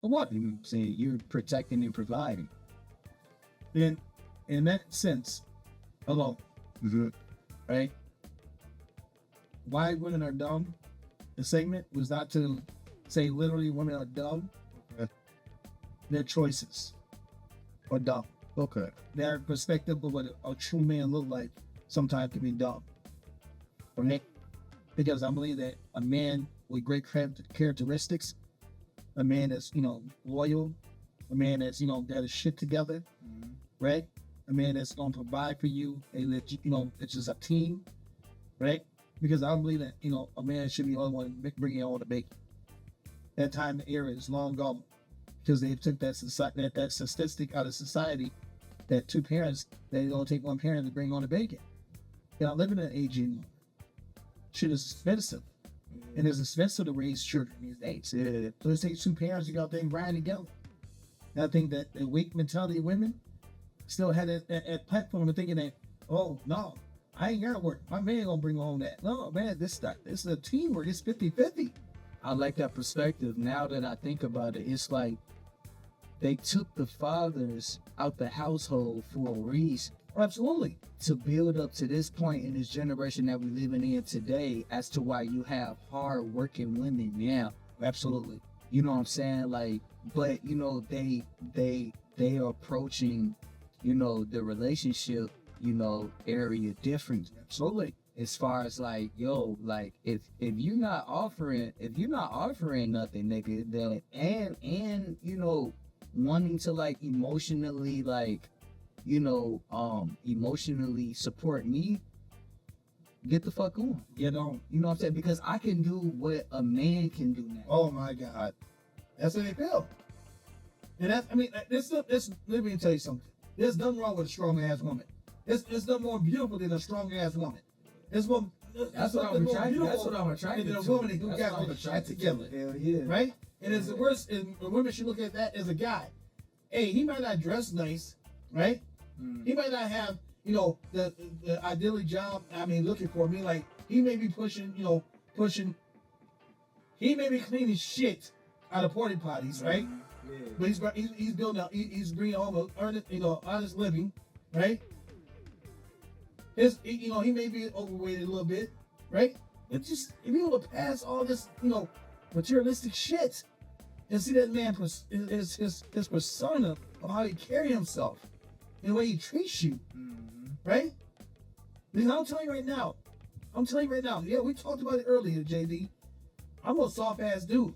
For what? You saying you're protecting and providing. Then, in that sense, alone, right? Why women are dumb? The segment was not to say literally women are dumb. Okay. Their choices are dumb. Okay. Their perspective of what a true man look like sometimes can be dumb. Right? Because I believe that a man with great characteristics, a man that's, loyal, a man that's, got his shit together, right? A man that's going to provide for you, and that, it's just a team, right? Because I believe that, a man should be the only one bringing all the bacon. That time, the era is long gone. Because they took that statistic out of society that two parents, they don't take one parent to bring on the bacon. You're not living in an age anymore. Shit is expensive. And it's expensive to raise children these days. Yeah. So it takes two parents to go out there and grind together. And I think that the weak mentality of women still had that platform of thinking that, oh, no, I ain't got to work. My man gonna bring home that. No, man, this is a teamwork. It's 50-50. I like that perspective. Now that I think about it, it's like they took the fathers out the household for a reason. Absolutely. To build up to this point in this generation that we're living in today, as to why you have hard working women now. Absolutely. You know what I'm saying? Like, but they are approaching, the relationship, area different. Absolutely. As far as like, yo, like if you're not offering nothing, nigga, then and wanting to like emotionally like, emotionally support me, get the fuck on. You know what I'm saying? Because I can do what a man can do now. Oh my God. That's what they feel. And let me tell you something. There's nothing wrong with a strong ass woman. It's nothing more beautiful than a strong ass woman. That's what I'm attracted to. A woman who got her shit together. Hell yeah. Right? And it's the worst, and women should look at that as a guy. Hey, he might not dress nice, right? He might not have, the ideally job, looking for me. Like, he may be pushing, he may be cleaning shit out of porta potties, right? Yeah. But he's building out, he's bringing home honest living, right? He may be overweight a little bit, right? It's just, if you look past all this, materialistic shit, and see that man, his persona of how he carry himself, and the way he treats you, right? Because I'm telling you right now, yeah, we talked about it earlier, JD. I'm a soft ass dude.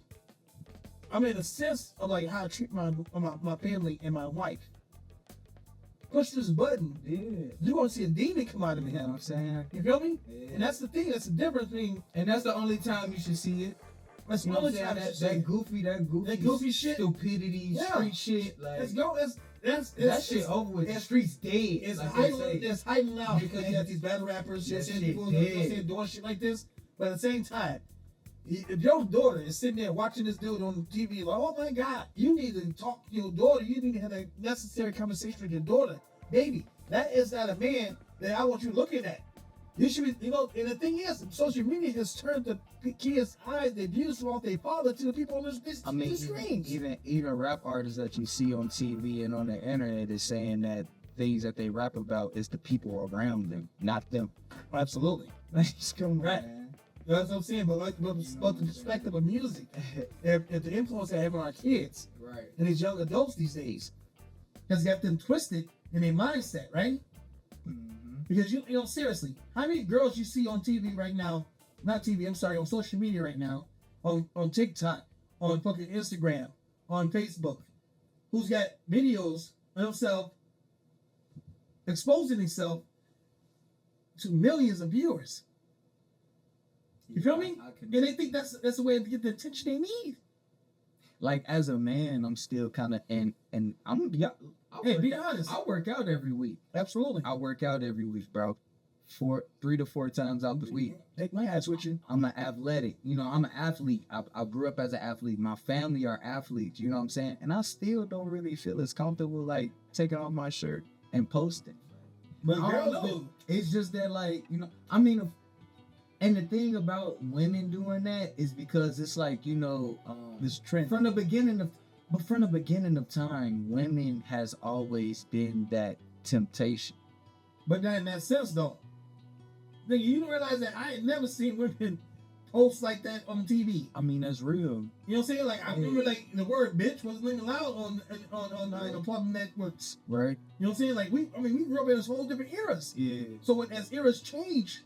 I'm in a sense of like how I treat my family and my wife. Push this button, you're gonna see a demon come out of me. You know what I'm saying? You feel me? Yeah. And that's the thing. That's the difference between. And that's the only time you should see it. That's the only time that goofy shit, stupidity, street shit. Like, let's go. That shit over with. The street's dead. It's hiding out because you have these battle rappers just doing shit like this. But at the same time, if your daughter is sitting there watching this dude on TV, like, oh my God, you need to talk to your daughter. You need to have a necessary conversation with your daughter. Baby, that is not a man that I want you looking at. You should be, and the thing is, social media has turned the kids' eyes, their views from their father to the people on the screens. Even rap artists that you see on TV and on the internet is saying that things that they rap about is the people around them, not them. Absolutely. That's right. That's what I'm saying, but the perspective of music, if the influence they have on our kids, right, and these young adults these days, has got them twisted in their mindset, right? Because seriously, how many girls you see on TV right now? Not TV, I'm sorry, on social media right now, on TikTok, on fucking Instagram, on Facebook, who's got videos of himself exposing himself to millions of viewers. You feel me? And they think that's the way to get the attention they need. Like, as a man, I'm still kind of, and I'm gonna be honest. I work out every week. Absolutely. I work out every week, bro. 3 to 4 times out the week. Take my ass with you. I'm an athletic. I'm an athlete. I grew up as an athlete. My family are athletes. You know what I'm saying? And I still don't really feel as comfortable like taking off my shirt and posting. But girls do. It's just that, like, and the thing about women doing that is because it's like, this trend from the beginning of But from the beginning of time, women has always been that temptation. But not in that sense, though. Nigga, you don't realize that I ain't never seen women post like that on TV. I mean, that's real. You know what I'm saying? Like, I remember, like, the word bitch wasn't even allowed on public networks. Right? You know what I'm saying? Like, we grew up in this whole different eras. Yeah. So as eras change,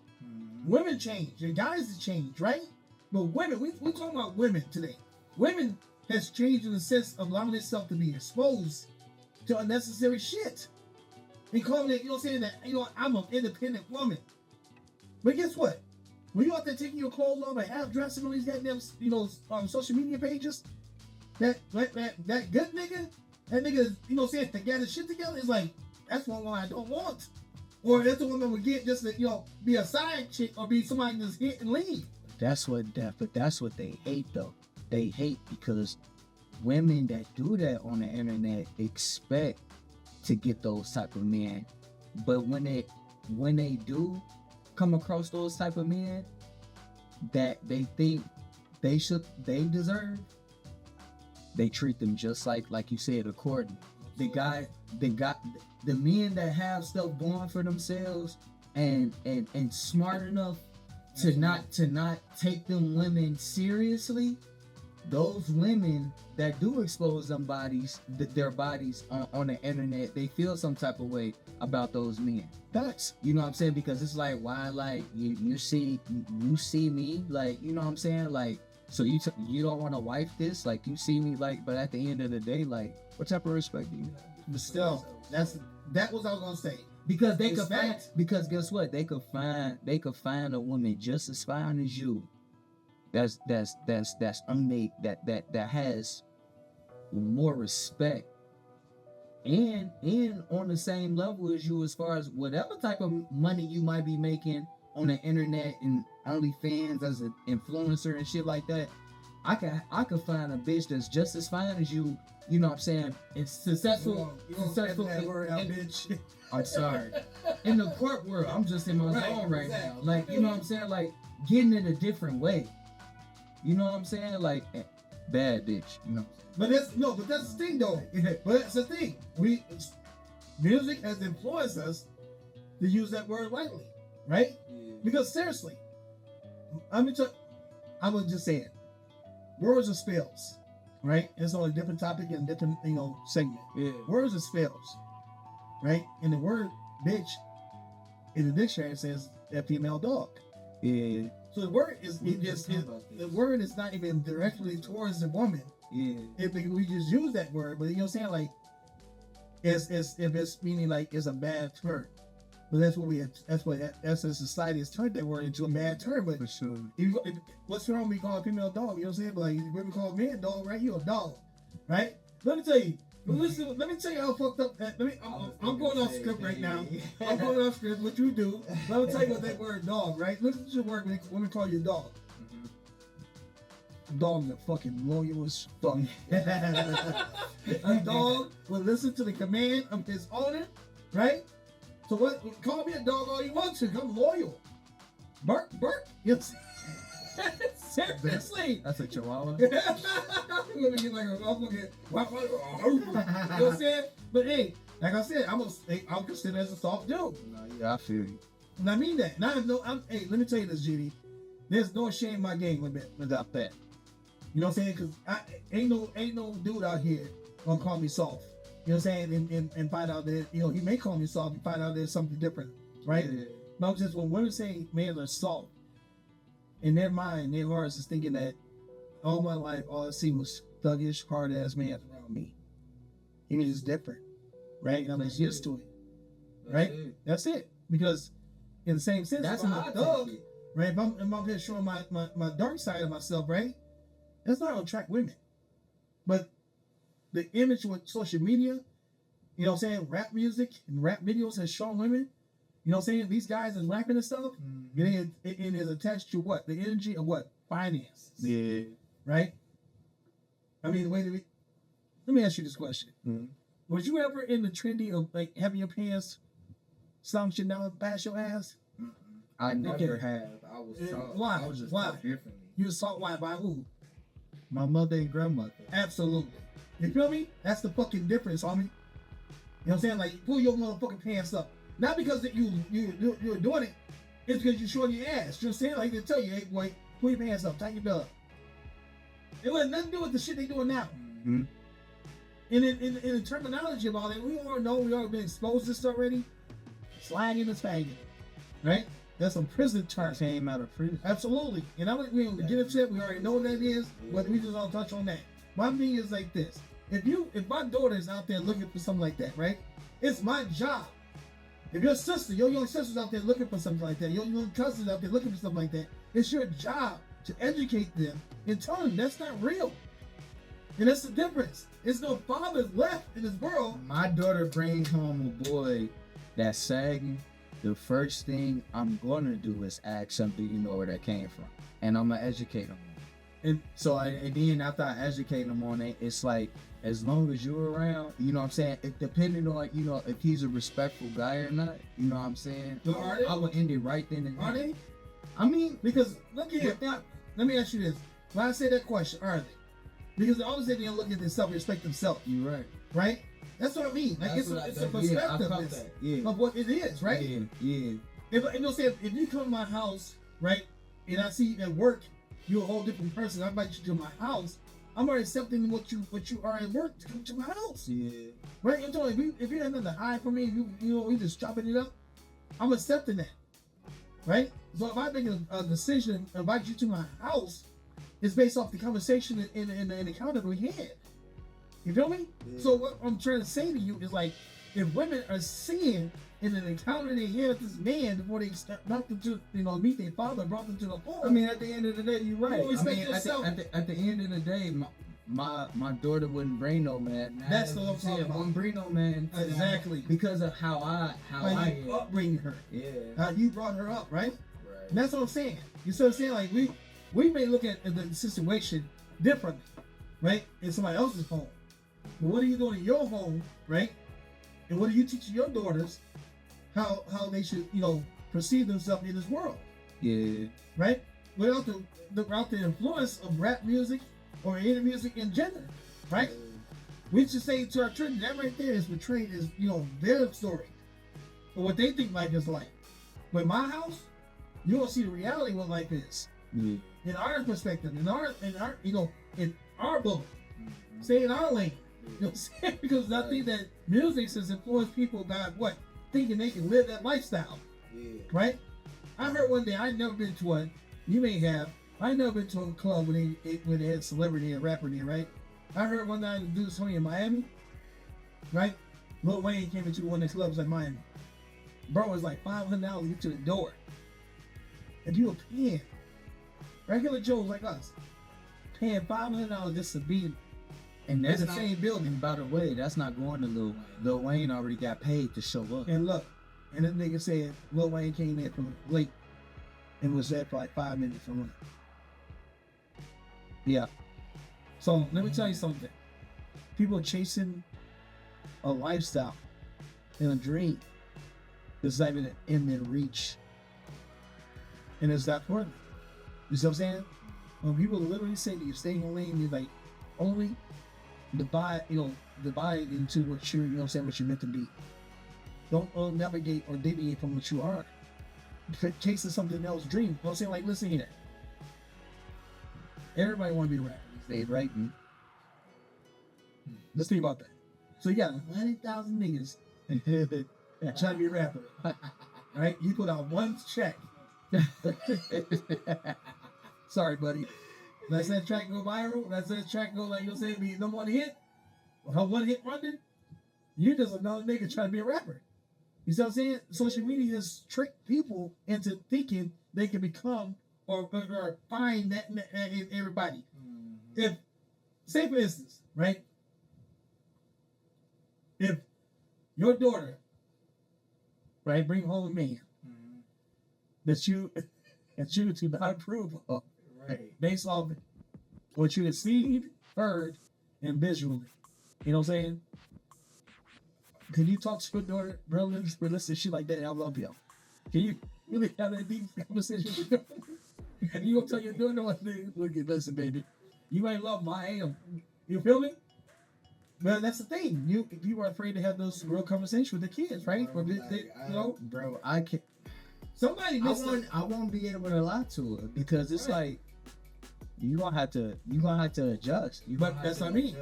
women change and guys change, right? But women, we talking about women today. Women has changed in the sense of allowing themselves to be exposed to unnecessary shit. And calling it, you know what I'm saying, that, you know, I'm an independent woman. But guess what? When you out there taking your clothes off and half dressing on these goddamn, you know, social media pages, that good nigga, that nigga, you know what I'm saying, that got his shit together, is like, that's one I don't want. Or that's the one that would get just to, you know, be a side chick or be somebody that's hit and leave. But that's what they hate though. They hate because women that do that on the internet expect to get those type of men. But when they do come across those type of men that they think they deserve, they treat them just like you said, according. The men that have stuff going for themselves and smart enough to not take them women seriously, those women that do expose their bodies on the internet, they feel some type of way about those men. That's, you know what I'm saying? Because it's like, why, like, you see me, like, you know what I'm saying? Like, so you don't want to wife this? Like, you see me, like, but at the end of the day, like, what type of respect do you have? But still, that was what I was gonna say. Because because guess what? They could find a woman just as fine as you. That's unmade, that has more respect and on the same level as you as far as whatever type of money you might be making on the internet and OnlyFans as an influencer and shit like that. I could find a bitch that's just as fine as you. You know what I'm saying? It's successful. Bitch. I'm sorry. In the court world, I'm just in my zone right now. Like, you know what I'm saying? Like, getting it a different way. You know what I'm saying? Like, bad bitch. You know. But that's the thing though. But that's the thing. Music has influenced us to use that word lightly, right? Yeah. Because seriously, I would just say it. Words are spells, right? It's on a different topic and different, you know, segment. Yeah. Words are spells, right? And the word bitch in the dictionary says a female dog. Yeah. So the word the word is not even directly towards the woman. Yeah. We just use that word, but you know what I'm saying? Like, if it's meaning like it's a bad term. But that's what society has turned that word into a bad term. But for sure. What's wrong with calling a female dog? You know what I'm saying? But like, if women call me a dog, right? You a dog, right? Let me tell you. Listen, let me tell you how fucked up. I'm going off script right now. I'm going off script. What you do? Let me tell you what that word dog, right? Listen to the word when women call you a dog. Dog, is fucking loyal as fuck. A dog will listen to the command of his owner, right? So what? Call me a dog all you want to. I'm loyal. Bark. Yes. Seriously. That's a chihuahua. I'm gonna get like you know what I'm saying? But hey, like I said, I'm considered as a soft dude. No, yeah, I feel you. And I mean that. Hey, let me tell you this, GD. There's no shame in my game without that. You know what I'm saying? Because ain't no dude out here gonna call me soft. You know what I'm saying? And find out that, you know, he may call me soft and find out there's something different, right? Yeah. But just when women say men are soft, in their mind, their hearts is thinking that all my life, all I see was thuggish, hard ass man around me. And it's different, right? And I'm just used to it, right? That's it. Because in the same sense, that's if I'm a thug, right? If I'm here showing my dark side of myself, right? That's not gonna attract women. But the image with social media, you know what I'm saying, rap music and rap videos has shown women, you know what I'm saying, these guys is rapping and stuff, it is attached to what? The energy of what? Finances. Yeah. Right? I mean, let me ask you this question. Mm-hmm. Was you ever in the trendy of like having your pants slouching down past your ass? I never have. I was taught. Why? I was just Why? taught differently. You was taught why? By who? My mother and grandmother. Absolutely. You feel me? That's the fucking difference, homie. You know what I'm saying? Like, pull your motherfucking pants up. Not because that you're doing it, it's because you're showing your ass. You know what I'm saying? Like, they tell you, hey, boy, pull your pants up, tighten your belt up. It had nothing to do with the shit they doing now. Mm-hmm. And in the terminology of all that, we all know, we already been exposed to this already. Slanging and fanging. Right? That's some prison terms. Came out of prison. Absolutely. And we don't get upset. We already know what that is, but we just don't touch on that. My thing is like this. If my daughter is out there looking for something like that, right? It's my job. If your sister, your young sister's out there looking for something like that, your young cousin's out there looking for something like that, it's your job to educate them and tell them that's not real. And that's the difference. There's no fathers left in this world. My daughter brings home a boy that's sagging. The first thing I'm gonna do is ask something, you know, where that came from, and I'm gonna educate him. And so, and then after I educate him on it, it's like, as long as you're around, you know what I'm saying? It depending on, you know, if he's a respectful guy or not, you know what I'm saying? I would end it right then and there. Are they? I mean, Because look at it. Now, let me ask you this. When I say that question, are they? Because obviously they look at themselves, respect themselves. You're right. Right? That's what I mean. Like, it's a perspective of what it is, right? Yeah. If you know, say if you come to my house, right, and I see you at work, you're a whole different person. I invite you to my house. I'm already accepting what you are at work to come to my house. Yeah. Right? I'm telling you, if you have nothing to hide from me, you know, you just chopping it up, I'm accepting that. Right? So if I make a decision to invite you to my house, it's based off the conversation and the encounter we had. You feel me? Yeah. So what I'm trying to say to you is, like, if women are seeing in an encounter they had with this man before they brought them to, you know, meet their father, brought them to the home. I mean, at the end of the day, you're right. You respect yourself. At the end of the day, my daughter wouldn't bring no man. That's what I'm talking about. Wouldn't bring no man. Exactly. Because of how I upbringing her. Yeah. How you brought her up, right? Right. And that's what I'm saying. You see what I'm saying? Like, we may look at the situation differently, right? In somebody else's home. But what are you doing in your home, right? And what are you teaching your daughters how they should, you know, perceive themselves in this world? Yeah. Right? Without the influence of rap music or any music in general, right? We should say to our children, that right there is portrayed as, you know, their story. Or what they think life is like. But in my house, you don't see the reality of what life is. Yeah. In our perspective, in our you know, in our book. Stay in our lane. You know what I'm saying? Because I think that music has influenced people by what? Thinking they can live that lifestyle. Yeah. Right? I heard one day, I'd never been to one, you may have, I never been to a club when they had celebrity and rapper there, right? I heard one night do something in Miami, right? Lil Wayne came into one of the clubs in Miami. Bro, was like $500 to get to the door. And you were paying, regular Joes like us, paying $500 just to be and that's the same building. By the way, that's not going to Lil Wayne. Lil Wayne already got paid to show up. And look, and this nigga said Lil Wayne came in from late and was there for like 5 minutes from late. Yeah. So let me tell you something. People chasing a lifestyle and a dream that's not even in their reach. And it's not for them. You see what I'm saying? When people literally say that you're staying in lane, you're like, only divide into what you're, you know what I'm saying, what you're meant to be. Don't navigate or deviate from what you are. Chasing something else, dream. You know what I'm saying? Like, listen here. Everybody want to be a rapper these days, right? Mm-hmm. Let's think about that. So you got 100,000 niggas trying to be a rapper. Right? You put out one check. Sorry, buddy. Let's that track go viral. Let's that track go, like you'll say, be number one hit. Or one hit wonder. You're just another nigga trying to be a rapper. You see what I'm saying? Social media has tricked people into thinking they can become or find that in everybody. Mm-hmm. If, say for instance, right? If your daughter, right, bring home a man mm-hmm. that you do not approve of, right, based off what you have seen, heard, and visually. You know what I'm saying? Can you talk to your daughter, realistic shit like that? I love you. Can you really have that deep conversation with her? And you gonna tell your daughter one thing? Look at, listen, baby. You ain't love my am. You feel me? But that's the thing. You are afraid to have those real conversations with the kids, right? Or Bro, I can't. Somebody I won't be able to lie to her because it's like you gonna have to adjust. But that's what I mean.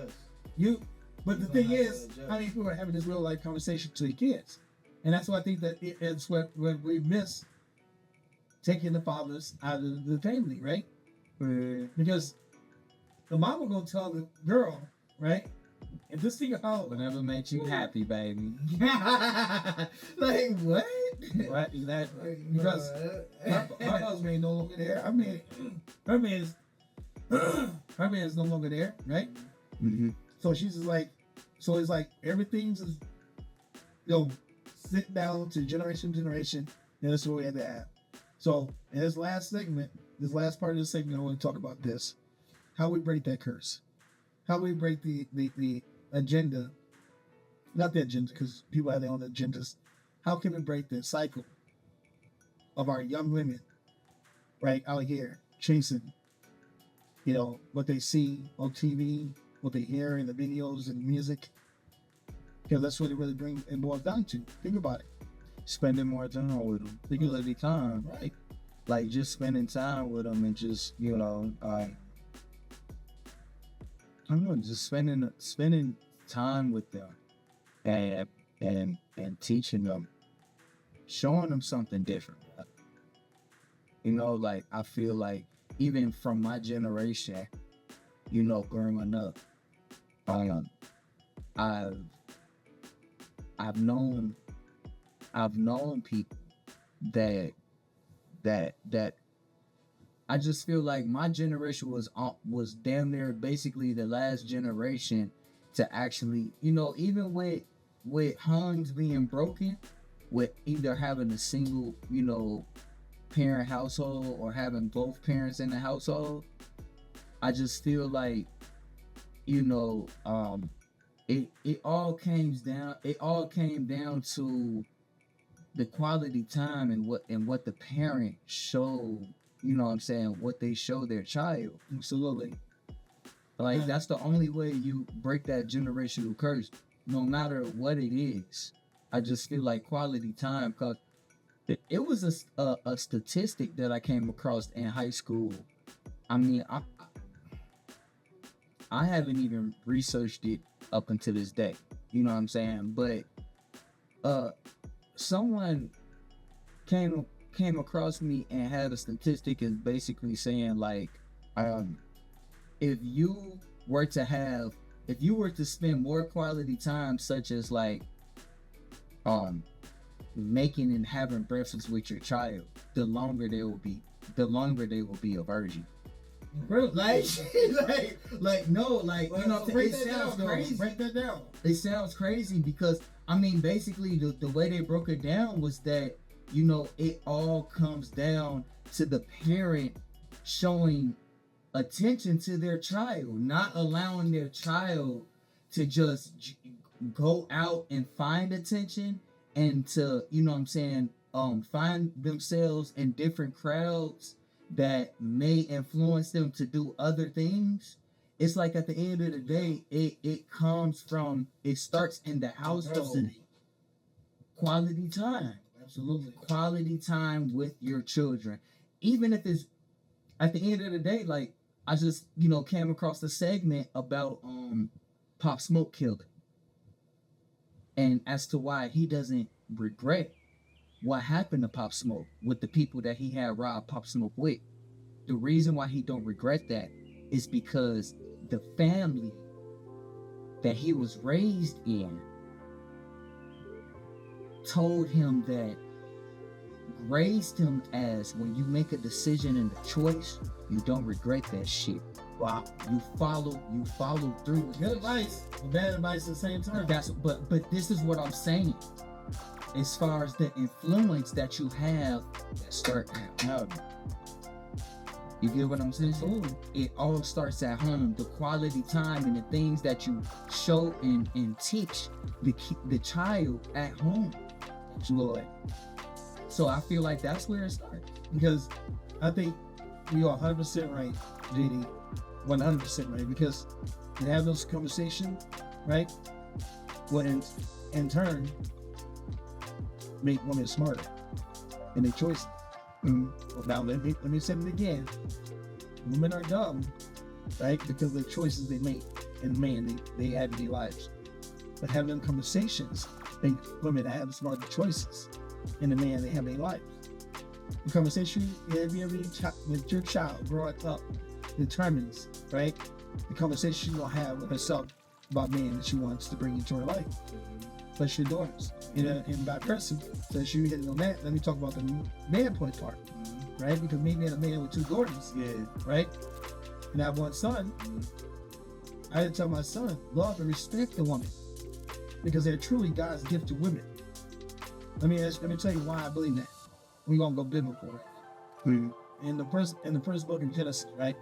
But the thing is, how many people are having this real life conversation to your kids? And that's why I think that it's what we miss taking the fathers out of the family, right? Because the mama gonna tell the girl, right? And just think about whatever makes you happy, baby. Like what? Right, exactly. Because her husband ain't no longer there. I mean, her man is no longer there, right? Mm-hmm. So she's just like, so it's like everything's just, sit down to generation to generation, and that's what we had to have. So in this last part of the segment, I want to talk about this: how we break that curse, how we break the agenda, not the agenda, because people have their own agendas. How can we break the cycle of our young women, right, out here chasing, what they see on TV, what they hear in the videos and music? Because that's what it really boils down to. Think about it. Spending more time with them. Quality time, right? Like just spending time with them and just, I don't know, just spending time with them and teaching them, showing them something different. Like I feel like even from my generation, growing up, I've known people that I just feel like my generation was damn near basically the last generation to actually, even with homes being broken, with either having a single, parent household or having both parents in the household. I just feel like, it all came down to the quality time and what the parent showed, what they show their child. Absolutely. Like that's the only way you break that generational curse, no matter what it is. I just feel like quality time, because it was a statistic that I came across in high school. I mean, I haven't even researched it up until this day. You know what I'm saying? But someone came across me and had a statistic is basically saying like, if you were to spend more quality time, such as like making and having breakfast with your child, the longer they will be a virgin. Bro, no, it sounds crazy. Break that down. It sounds crazy because I mean, basically, the way they broke it down was that it all comes down to the parent showing attention to their child, not allowing their child to just go out and find attention and to find themselves in different crowds that may influence them to do other things. It's like at the end of the day, it starts in the household. Quality time. Absolutely. Quality time with your children. Even if it's at the end of the day, like I just, came across a segment about Pop Smoke killing. And as to why he doesn't regret what happened to Pop Smoke with the people that he had robbed Pop Smoke with. The reason why he don't regret that is because the family that he was raised in told him that, raised him as, when you make a decision and a choice, you don't regret that shit. Wow. You follow through. Good advice, bad advice at the same time. But this is what I'm saying. As far as the influence that you have that start at home. You get what I'm saying? So it all starts at home. The quality time and the things that you show and teach the child at home. Lord. So I feel like that's where it starts. Because I think you're 100% right, JD. 100% right, because you have those conversations, right? Well, in turn, make women smarter in their choices. Now let me say it again. Women are dumb, right? Because of the choices they make, and man, they have in their lives. But having them conversations make women have smarter choices in the man they have in their life. The conversation you have with your child growing up determines, right? The conversation you'll have with herself about men that she wants to bring into her life. Plus your daughters. And by person, since you hit on that, let me talk about the man point part, right? Because me being a man with 2 daughters, right? And I have 1 son. I had to tell my son, love and respect the woman, because they're truly God's gift to women. Let me tell you why I believe that. We're gonna go biblical, right? In the first book of Genesis, right?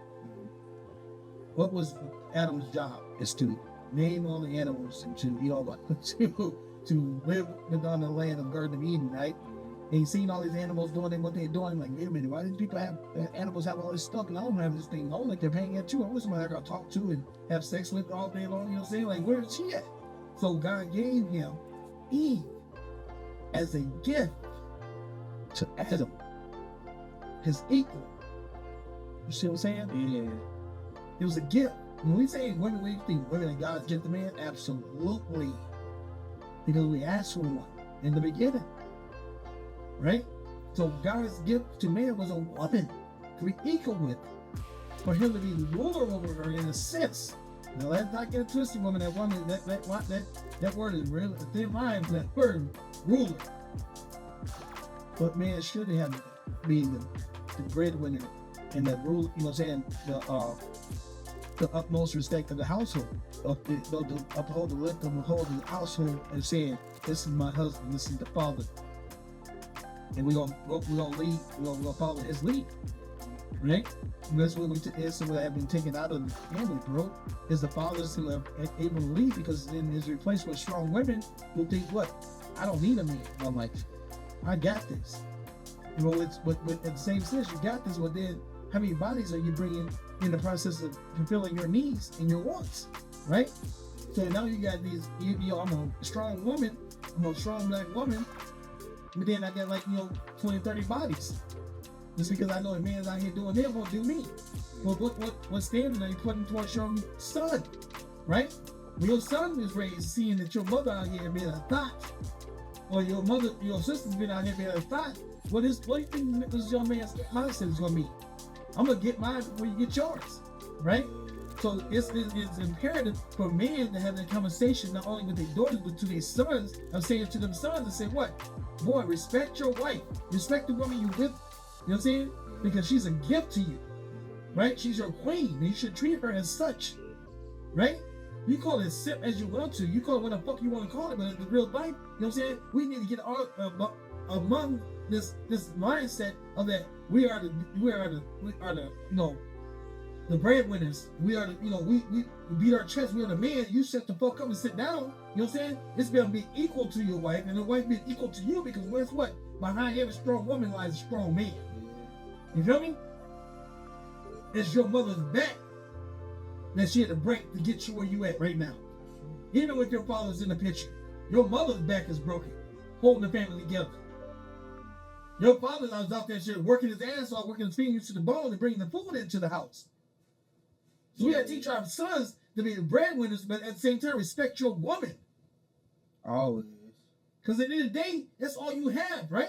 What was Adam's job? Is to name all the animals and to live on the land of Garden of Eden, right? And he's seen all these animals doing what they're doing. Like, wait a minute, why do people have animals have all this stuff and I don't have this thing? I don't like they're paying at too. I wish somebody I gotta talk to and have sex with all day long. You know what I'm saying? Like, where is she at? So God gave him Eve as a gift to Adam, his equal. You see what I'm saying? Yeah. It was a gift. When we say women, we think women and God's gift to man, absolutely. Because we asked for one in the beginning. Right? So God's gift to man was a woman to be equal with, for him to be ruler over her in a sense. Now let's not get it twisted, woman. That woman, that word is real. A thin line for that word, ruler. But man should have been the breadwinner and the rule. You know what I'm saying? The utmost respect of the household, to uphold the lift of the whole household, and saying, "This is my husband. This is the father." And we're gonna follow his lead, right? And that's what what have been taken out of the family, bro. Is the fathers who have able to lead, because then his replaced with strong women who think, what? I don't need a man. I'm like, I got this. You know, but at the same sense, you got this. But then, how many bodies are you bringing in the process of fulfilling your needs and your wants, right? So now you got these. I'm a strong woman. I'm a strong black woman. But then I got 20, 30 bodies. Just because I know a man's out here doing them won't do me. Well, what standard are you putting towards your son, right? When your son is raised seeing that your mother out here being a thought, or your sister's been out here being a thought, what do you think this young man's mindset is going to be? I'm going to get mine before you get yours, right? So it's imperative for men to have that conversation, not only with their daughters, but to their sons. I'm saying to them sons and say, what? Boy, respect your wife. Respect the woman you with. You know what I'm saying? Because she's a gift to you, right? She's your queen, and you should treat her as such, right? You call it sip as you want to. You call it what the fuck you want to call it, but in the real life, you know what I'm saying? We need to get among this mindset of that we are the breadwinners. We are we beat our chest. We are the man. You shut the fuck up and sit down. You know what I'm saying? It's gonna be equal to your wife, and the wife be equal to you, because guess what? Behind every strong woman lies a strong man. You feel me? It's your mother's back that she had to break to get you where you at right now. Even with your father's in the picture, your mother's back is broken, holding the family together. Your father was out there shit, working his ass off, working his fingers to the bone, and bringing the food into the house. So we got to teach our sons to be the breadwinners, but at the same time, respect your woman. Always. Because at the end of the day, that's all you have, right?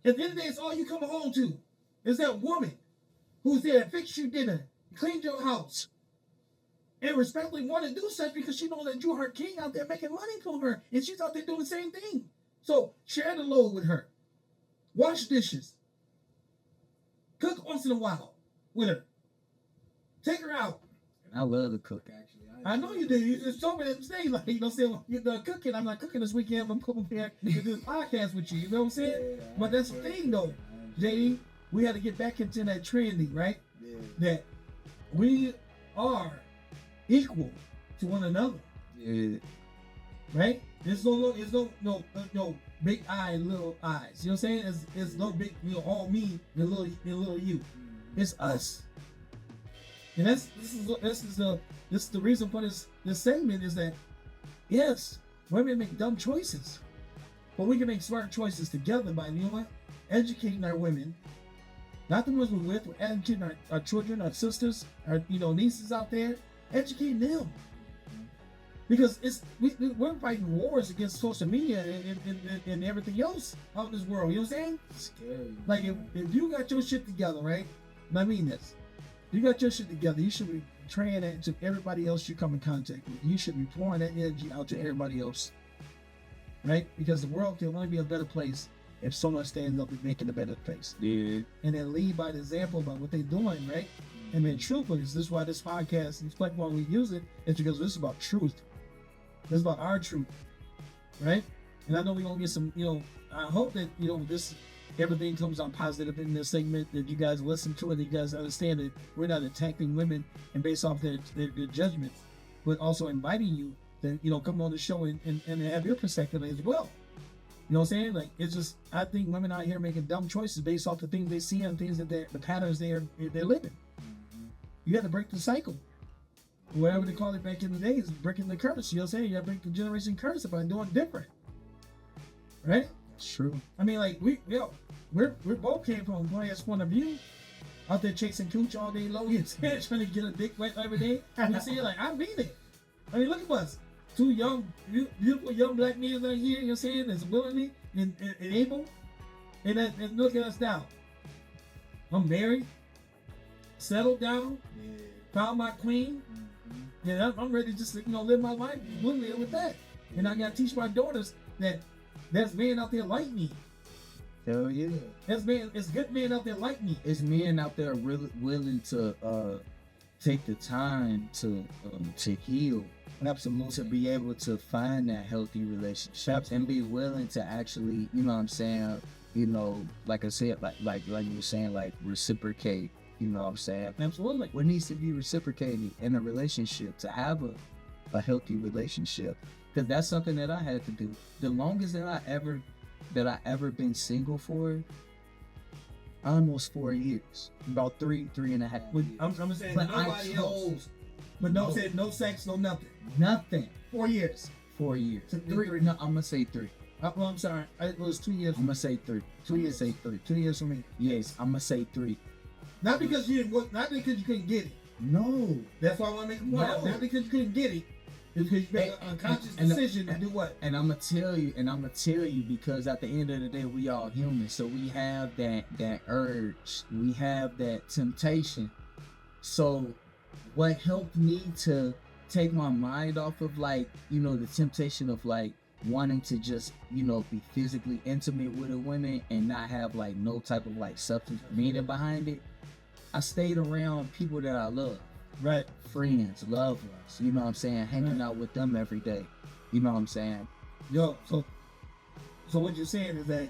At the end of the day, it's all you come home to. Is that woman who's there to fix you dinner, clean your house, and respectfully want to do such because she knows that you're her king out there making money for her, and she's out there doing the same thing. So share the load with her. Wash dishes. Cook once in a while with her. Take her out. I love to cook, actually. I know you do. You just told me that thing, like, you know what I'm saying? You're done cooking. I'm not cooking this weekend. I'm cooking here to do this podcast with you. You know what I'm saying? Yeah, but that's the thing, though. JD, we had to get back into that trendy, right? Yeah. That we are equal to one another. Yeah. Right? There's no big I and little I's. You know what I'm saying? It's no big, all me and little you. It's us. And this is the reason for this segment is that yes, women make dumb choices, but we can make smart choices together by, you know what, educating our women, not the ones we're with, we're educating our children, our sisters, our nieces out there, educating them. Because we're fighting wars against social media and everything else out in this world. You know what I'm saying? Scary. Like if you got your shit together, right? And I mean this. You got your shit together. You should be training that to everybody else you come in contact with. You should be pouring that energy out to everybody else, right? Because the world can only be a better place if someone stands up and make it a better place. Yeah. And then lead by the example about what they're doing, right? And then truthfully, this is why this podcast, this platform we use it, is because this is about truth. This is about our truth, right? And I know we're gonna get some, I hope that, this everything comes out positive in this segment, that you guys listen to it, that you guys understand that we're not attacking women and based off their judgment, but also inviting you to, come on the show and have your perspective as well. You know what I'm saying? Like, it's just, I think women out here making dumb choices based off the things they see and things that the patterns they're living. You have to break the cycle. Whatever they call it back in the days, breaking the curse. You know what I'm saying? You gotta break the generation curse by doing different. Right? It's true. I mean, like, we both came from a biased point of view. Out there chasing cooch all day long, trying to get a dick wet every day. You see, like, I mean it. I mean, look at us. Two young, beautiful young black men right here, you know what I'm saying, that's willingly and able. And look at us now. I'm married, settled down, found my queen. Yeah, I'm ready to just live my life willingly with that. And I gotta teach my daughters that there's men out there like me. Hell yeah. It's good men out there like me. It's men out there really willing to take the time to heal. Absolutely. To be able to find that healthy relationship and be willing to actually, you know what I'm saying, like I said, like you were saying, like reciprocate. You know what I'm saying? Absolutely. What needs to be reciprocated in a relationship to have a healthy relationship? Because that's something that I had to do. The longest that I ever been single for, almost 4 years. About three and a half. I'm saying But nobody else. But no sex, no nothing. Nothing. 4 years. 4 years. Three. No, I'm gonna say 3. Well, I'm sorry. It was 2 years. I'm gonna say 3. 2 years. Say 3. 2 years for me. Yes, I'm gonna say 3. Not because you didn't work, not because you couldn't get it. No. That's why I want to make a point. No. Not because you couldn't get it. It's because you made an unconscious decision to do what? And I'm gonna tell you because at the end of the day, we all human, so we have that urge, we have that temptation. So, what helped me to take my mind off of the temptation of wanting to just be physically intimate with a woman and not have no type of substance meaning behind it, I stayed around people that I love. Right. Friends, loved ones, you know what I'm saying? Hanging out with them every day. You know what I'm saying? Yo, so what you're saying is that